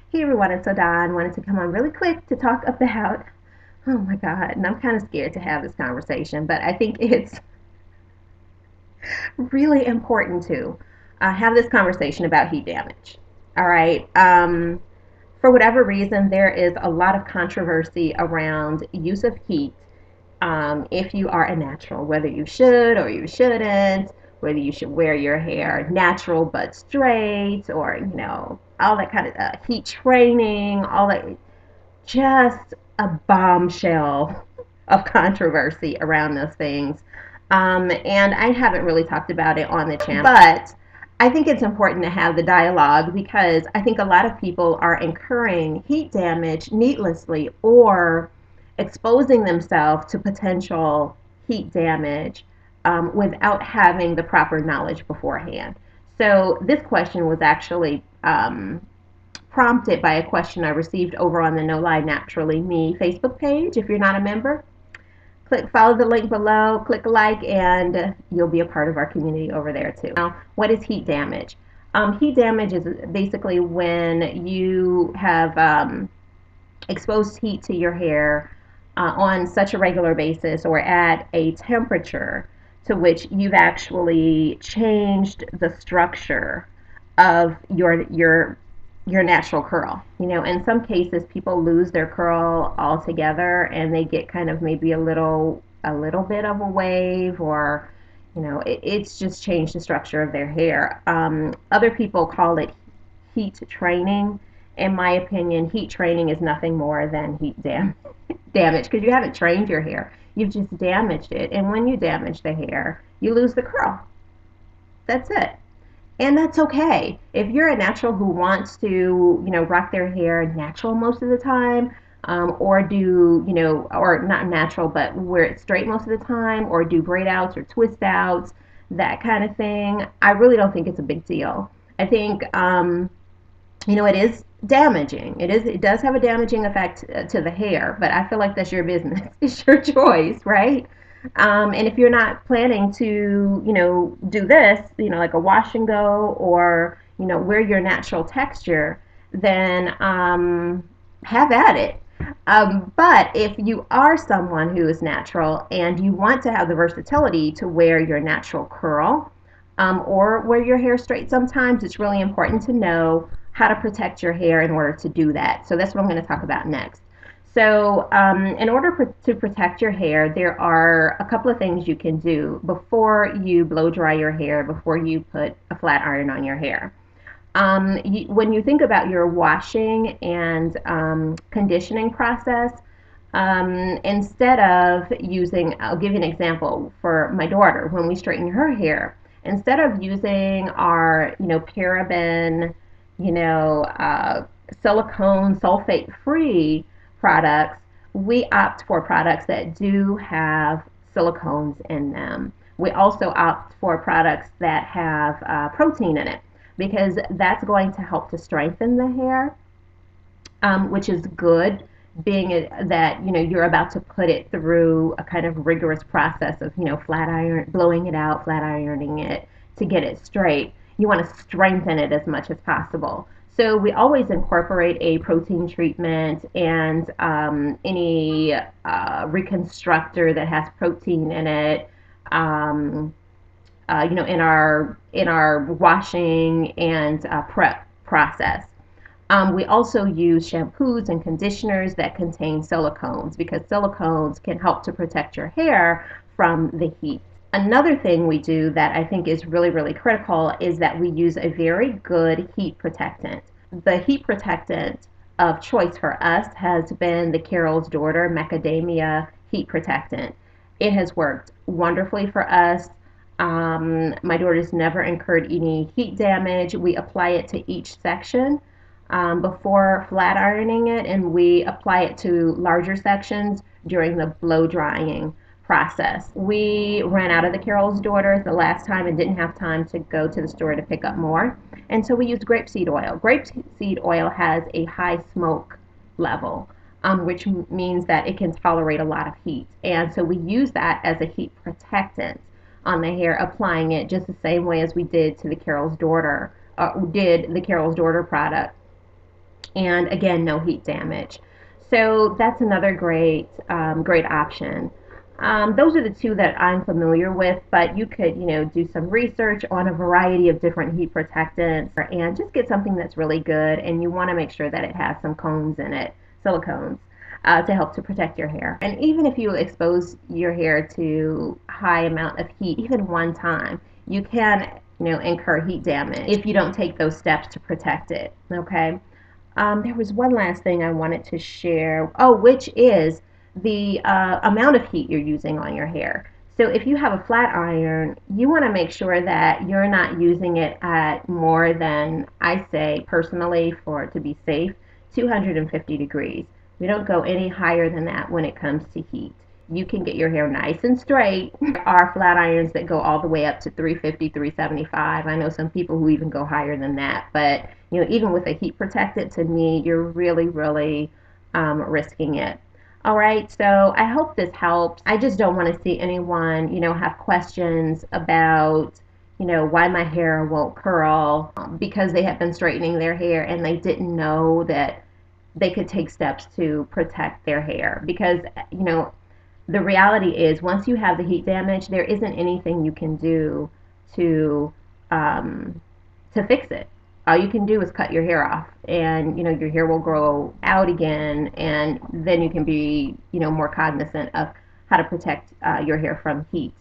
Hey everyone, it's Adon. Wanted to come on really quick to talk about, oh my God, and I'm kind of scared to have this conversation, but I think it's really important to have this conversation about heat damage. All right. For whatever reason, there is a lot of controversy around use of heat if you are a natural, whether you should or you shouldn't, whether you should wear your hair natural but straight, or all that kind of heat training, all that. Just a bombshell of controversy around those things. And I haven't really talked about it on the channel, but I think it's important to have the dialogue because I think a lot of people are incurring heat damage needlessly or exposing themselves to potential heat damage without having the proper knowledge beforehand. So this question was actually prompted by a question I received over on the No Lie Naturally Me Facebook page. If you're not a member, follow the link below, click like, and you'll be a part of our community over there too. Now, what is heat damage? Heat damage is basically when you have exposed heat to your hair on such a regular basis or at a temperature to which you've actually changed the structure of your natural curl. In some cases people lose their curl altogether and they get kind of maybe a little bit of a wave, or it's just changed the structure of their hair. Other people call it heat training. In my opinion, heat training is nothing more than damage because you haven't trained your hair. You've just damaged it. And when you damage the hair, you lose the curl. That's it. And that's okay. If you're a natural who wants to, rock their hair natural most of the time, or do, or not natural, but wear it straight most of the time, or do braid outs or twist outs, that kind of thing, I really don't think it's a big deal. I think it is damaging. It does have a damaging effect to the hair, but I feel like that's your business. It's your choice, right? And if you're not planning to, do this, like a wash and go, or wear your natural texture, then have at it. But if you are someone who is natural and you want to have the versatility to wear your natural curl, or wear your hair straight sometimes, it's really important to know how to protect your hair in order to do that. So that's what I'm going to talk about next. So, in order to protect your hair, there are a couple of things you can do before you blow dry your hair, before you put a flat iron on your hair. When you think about your washing and conditioning process, instead of using, I'll give you an example for my daughter, when we straighten her hair, instead of using our, paraben, silicone sulfate free products, we opt for products that do have silicones in them. We also opt for products that have protein in it because that's going to help to strengthen the hair, which is good, being that you're about to put it through a kind of rigorous process of flat iron, blowing it out, flat ironing it to get it straight. You want to strengthen it as much as possible. So we always incorporate a protein treatment and any reconstructor that has protein in it. Um, in our washing and prep process. We also use shampoos and conditioners that contain silicones because silicones can help to protect your hair from the heat. Another thing we do that I think is really, really critical is that we use a very good heat protectant. The heat protectant of choice for us has been the Carol's Daughter Macadamia Heat Protectant. It has worked wonderfully for us. My daughter's never incurred any heat damage. We apply it to each section before flat ironing it, and we apply it to larger sections during the blow drying process. We ran out of the Carol's Daughter the last time and didn't have time to go to the store to pick up more, and so we used grapeseed oil. Grapeseed oil has a high smoke level, which means that it can tolerate a lot of heat, and so we use that as a heat protectant on the hair, applying it just the same way as we did to the Carol's Daughter, did the Carol's Daughter product. and again, no heat damage. So that's another great option. Those are the two that I'm familiar with, but you could, do some research on a variety of different heat protectants and just get something that's really good. And you want to make sure that it has some cones in it, silicones, to help to protect your hair. And even if you expose your hair to high amount of heat, even one time, you can, incur heat damage if you don't take those steps to protect it. Okay. There was one last thing I wanted to share. Oh, which is the amount of heat you're using on your hair. So if you have a flat iron, you want to make sure that you're not using it at more than, I say personally, for it to be safe, 250 degrees. We don't go any higher than that when it comes to heat. You can get your hair nice and straight. There are flat irons that go all the way up to 350, 375. I know some people who even go higher than that, but even with a heat protectant, to me, you're really, really risking it. All right, so I hope this helps. I just don't want to see anyone, have questions about, why my hair won't curl because they have been straightening their hair and they didn't know that they could take steps to protect their hair. Because, the reality is once you have the heat damage, there isn't anything you can do to um, to fix it. All you can do is cut your hair off, and your hair will grow out again, and then you can be more cognizant of how to protect your hair from heat.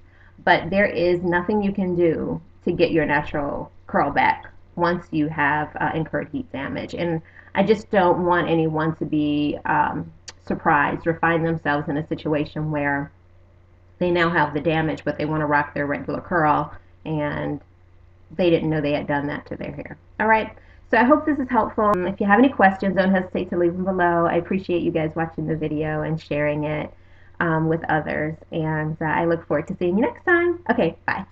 But there is nothing you can do to get your natural curl back once you have incurred heat damage. And I just don't want anyone to be surprised or find themselves in a situation where they now have the damage, but they want to rock their regular curl and they didn't know they had done that to their hair. All right. So I hope this is helpful. If you have any questions, don't hesitate to leave them below. I appreciate you guys watching the video and sharing it with others. And I look forward to seeing you next time. Okay, bye.